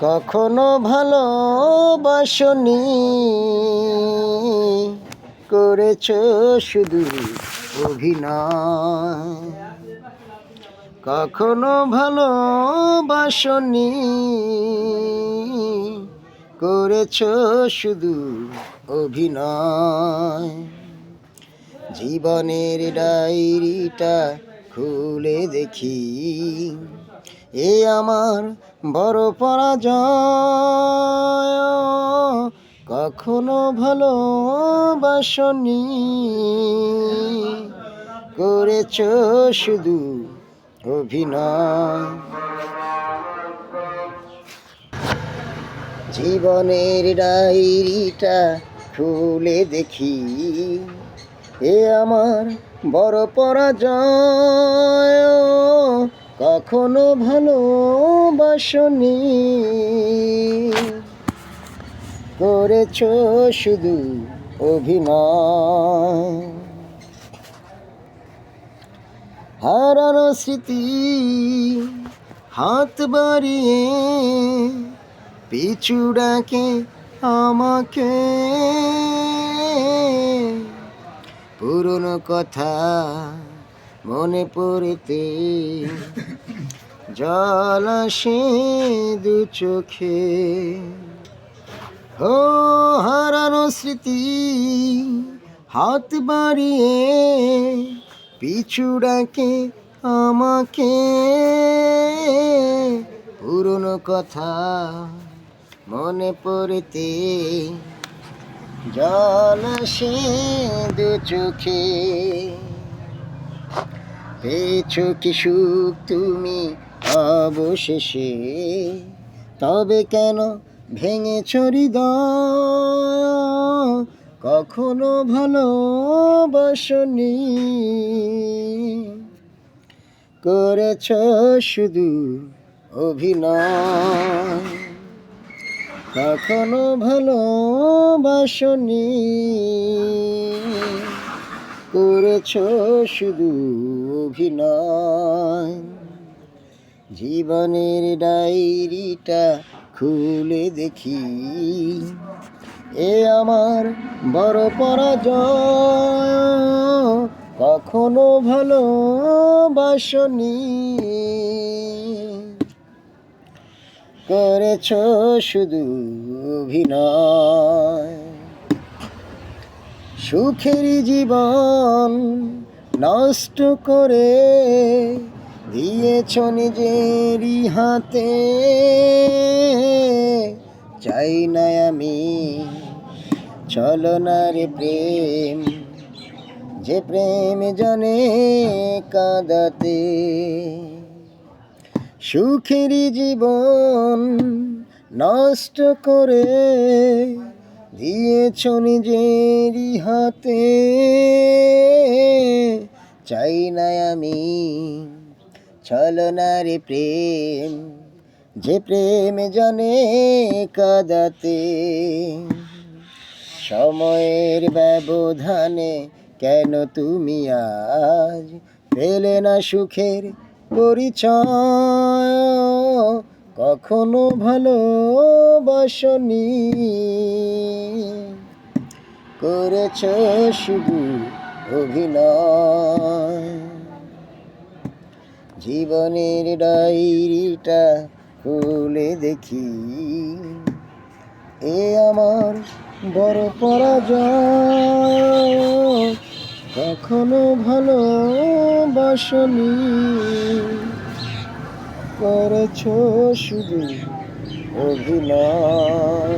কখনো ভালোবাসনি, করেছ শুধু অভিনয়। কখনো ভালোবাসনি, করেছ শুধু অভিনয়। জীবনের ডায়েরিটা খুলে দেখি, এ আমার বড় পরাজয়। কখনো ভালোবাসনি, করেছ শুধু অভিনয়। জীবনের ডায়েরিটা খুলে দেখি, এ আমার বড় পরাজয়। কখনো ভালোবাসনি, করেছ শুধু অভিনয়। হারানো স্মৃতি হাত বাড়িয়ে পিছু ডাকে আমাকে, পুরনো কথা মনে পড়েতে জল আসে দু চোখে। ও হারানো স্মৃতি হাত বাড়িয়ে পিছু ডাকে আমাকে, পুরনো কথা মনে পড়তে জল আসে দু চোখে। পেয়েছো কি সুখ তুমি অবশেষে, তবে কেন ভেঙেছ হৃদয়? কখনো ভালোবাসনি, করেছ শুধু অভিনয়। কখনো ভালোবাসনি, করেছ শুধু অভিনয়। জীবনের ডায়েরিটা খুলে দেখি, এ আমার বড় পরাজয়। কখনো ভালোবাসনি, করেছ শুধু অভিনয়। সুখের জীবন নষ্ট করে দিয়েছ নিজেরই হাতে, চাই না আমি ছলনার প্রেম, যে প্রেম জানে কাঁদাতে। সুখের জীবন নষ্ট করে দিয়েছ নিজেরই হাতে, চাই না আমি ছলনার প্রেম, যে প্রেম জানে কাঁদাতে। সময়ের ব্যবধানে কেন তুমি আজ পেলে না সুখের পরিচয়? কখনো ভালোবাসনি, করেছ শুধু অভিনয়। জীবনের ডায়েরিটা খুলে দেখি, এ আমার বড় পরাজয়। কখনো ভালোবাসনি, করেছ শুধু অভিনয়।